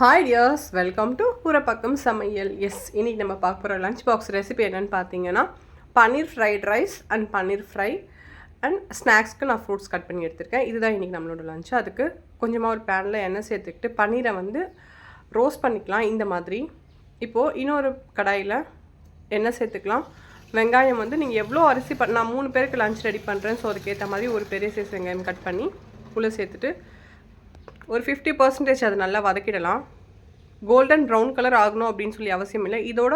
Hi tears, welcome to ஊரப்பக்கம் சமையல். இன்னைக்கு நம்ம பார்க்க போகிற லஞ்ச் பாக்ஸ் ரெசிபி என்னென்னு பார்த்தீங்கன்னா paneer fried rice and paneer fry and ஸ்நாக்ஸ்க்கு நான் ஃப்ரூட்ஸ் கட் பண்ணி எடுத்திருக்கேன். இதுதான் இன்றைக்கி நம்மளோட லஞ்ச். அதுக்கு கொஞ்சமாக ஒரு பேனில் எண்ணெய் சேர்த்துக்கிட்டு பன்னீரை ரோஸ்ட் பண்ணிக்கலாம் இந்த மாதிரி. இப்போது இன்னொரு கடாயில் எண்ணெய் சேர்த்துக்கலாம். வெங்காயம் நீங்கள் எவ்வளோ அரிசி நான் 3 பேருக்கு லஞ்ச் ரெடி பண்ணுறேன். ஸோ அதுக்கேற்ற மாதிரி ஒரு பெரிய சைஸ் வெங்காயம் கட் பண்ணி உள்ளே சேர்த்துட்டு ஒரு 50% அது நல்லா வதக்கிடலாம். கோல்டன் ப்ரௌன் கலர் ஆகணும் அப்படின்னு சொல்லி அவசியம் இல்லை. இதோட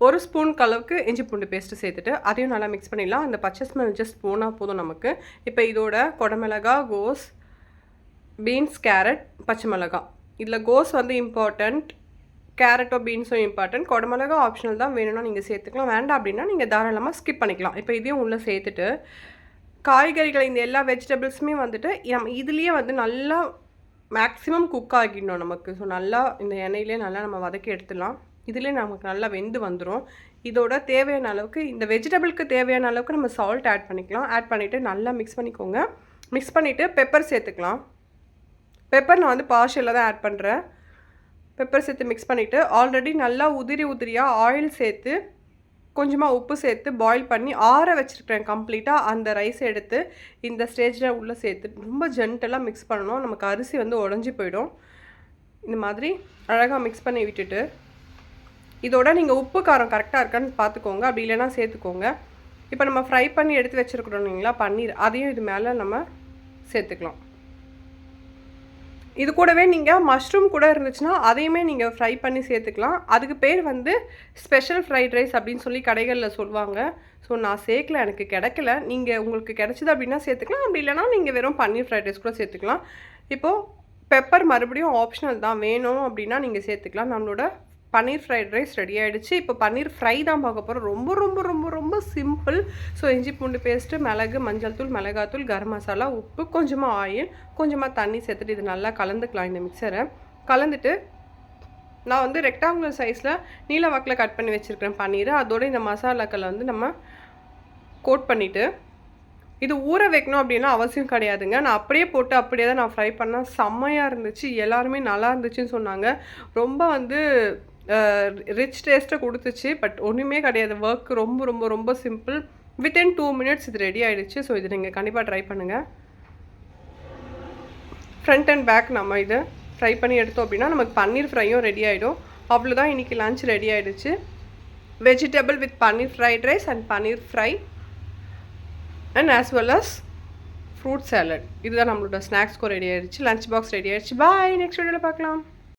ஒரு ஸ்பூன் அளவுக்கு இஞ்சி பூண்டு பேஸ்ட்டு சேர்த்துட்டு அதையும் நல்லா மிக்ஸ் பண்ணிடலாம். அந்த பச்சை ஸ்மெல் ஜஸ்ட் போனால் போதும் நமக்கு. இப்போ இதோட குடமிளகா, கோஸ், பீன்ஸ், கேரட், பச்சை மிளகா. இதில் கோஸ் இம்பார்ட்டண்ட், கேரட்டோ பீன்ஸும் இம்பார்ட்டன்ட். குடமிளகா ஆப்ஷனல் தான், வேணும்னா நீங்கள் சேர்த்துக்கலாம். வேண்டாம் அப்படின்னா நீங்கள் தாராளமாக ஸ்கிப் பண்ணிக்கலாம். இப்போ இதையும் உள்ளே சேர்த்துட்டு காய்கறிகள் இந்த எல்லா வெஜிடபிள்ஸுமே நம்ம இதுலேயே நல்லா மேக்ஸிமம் குக் ஆகிடணும் நமக்கு. ஸோ நல்லா இந்த எண்ணெயிலே நல்லா நம்ம வதக்கி எடுத்துடலாம். இதுலேயே நமக்கு நல்லா வெந்து வந்துடும். இதோட தேவையான அளவுக்கு இந்த வெஜிடபிளுக்கு தேவையான அளவுக்கு நம்ம சால்ட் ஆட் பண்ணிக்கலாம். ஆட் பண்ணிவிட்டு நல்லா மிக்ஸ் பண்ணிக்கோங்க. மிக்ஸ் பண்ணிவிட்டு பெப்பர் சேர்த்துக்கலாம். பெப்பர் நான் பார்ஷியலாக தான் ஆட் பண்ணுறேன். பெப்பர் சேர்த்து மிக்ஸ் பண்ணிவிட்டு ஆல்ரெடி நல்லா உதிரியாக ஆயில் சேர்த்து கொஞ்சமாக உப்பு சேர்த்து பாயில் பண்ணி ஆற வச்சுருக்கிறேன் கம்ப்ளீட்டாக. அந்த ரைஸ் எடுத்து இந்த ஸ்டேஜில் உள்ளே சேர்த்து ரொம்ப ஜென்டலாக மிக்ஸ் பண்ணணும். நமக்கு அரிசி உடஞ்சி போயிடும். இந்த மாதிரி அழகாக மிக்ஸ் பண்ணி விட்டுட்டு இதோட நீங்கள் உப்பு காரம் கரெக்டாக இருக்கான்னு பார்த்துக்கோங்க. அப்படி இல்லைன்னா சேர்த்துக்கோங்க. இப்போ நம்ம ஃப்ரை பண்ணி எடுத்து வச்சுருக்குறோம் இல்லைங்களா பன்னீர், அதையும் இது மேலே நம்ம சேர்த்துக்கலாம். இது கூடவே நீங்கள் மஷ்ரூம் கூட இருந்துச்சுன்னா அதையுமே நீங்கள் ஃப்ரை பண்ணி சேர்த்துக்கலாம். அதுக்கு பேர் ஸ்பெஷல் ஃப்ரைட் ரைஸ் அப்படின்னு சொல்லி கடைகளில் சொல்லுவாங்க. ஸோ நான் சேர்க்கல, எனக்கு கிடைக்கல. நீங்கள் உங்களுக்கு கிடைச்சிது அப்படின்னா சேர்த்துக்கலாம். அப்படி இல்லைனா நீங்கள் வெறும் பன்னீர் ஃப்ரைட் ரைஸ் கூட சேர்த்துக்கலாம். இப்போது பெப்பர் மறுபடியும் ஆப்ஷனல் தான், வேணும் அப்படின்னா நீங்கள் சேர்த்துக்கலாம். நம்மளோட பன்னீர் ஃப்ரைட் ரைஸ் ரெடி ஆகிடுச்சு. இப்போ பன்னீர் ஃப்ரை தான் பார்க்க போகிறோம். ரொம்ப ரொம்ப ரொம்ப ரொம்ப சிம்பிள். ஸோ இஞ்சி பூண்டு பேஸ்ட்டு, மிளகு, மஞ்சள் தூள், மிளகாத்தூள், கரம் மசாலா, உப்பு, கொஞ்சமாக ஆயில், கொஞ்சமாக தண்ணி சேர்த்துட்டு இது நல்லா கலந்துக்கலாம். இந்த மிக்சரை கலந்துட்டு நான் ரெக்டாங்குலர் சைஸில் நீல வாக்கில் கட் பண்ணி வச்சுருக்கிறேன் பன்னீர். அதோடு இந்த மசாலாக்களை நம்ம கோட் பண்ணிவிட்டு இது ஊற வைக்கணும் அப்படின்னா அவசியம் கிடையாதுங்க. நான் அப்படியே போட்டு அப்படியே தான் நான் ஃப்ரை பண்ணேன். செம்மையாக இருந்துச்சு. எல்லாருமே நல்லா இருந்துச்சுன்னு சொன்னாங்க. ரொம்ப ரிச் டேஸ்ட்டை கொடுத்துச்சு. பட் ஒன்றுமே கிடையாது. ஒர்க் ரொம்ப ரொம்ப ரொம்ப சிம்பிள். வித்தின் 2 minutes இது ரெடி ஆகிடுச்சு. ஸோ இது நீங்கள் கண்டிப்பாக ட்ரை பண்ணுங்கள். ஃப்ரண்ட் அண்ட் பேக் நம்ம இதை ஃப்ரை பண்ணி எடுத்தோம் அப்படின்னா நமக்கு பன்னீர் ஃப்ரையும் ரெடி ஆகிடும். அவ்வளோதான், இன்றைக்கி லன்ச் ரெடி ஆகிடுச்சு. Vegetable with paneer fried rice and paneer fry and as well as fruit salad. இதுதான் நம்மளோட ஸ்நாக்ஸ்க்கும் ரெடி ஆகிடுச்சு. லன்ச் பாக்ஸ் ரெடி ஆகிடுச்சு. பாய், நெக்ஸ்ட் வீடியோவில் பார்க்கலாம்.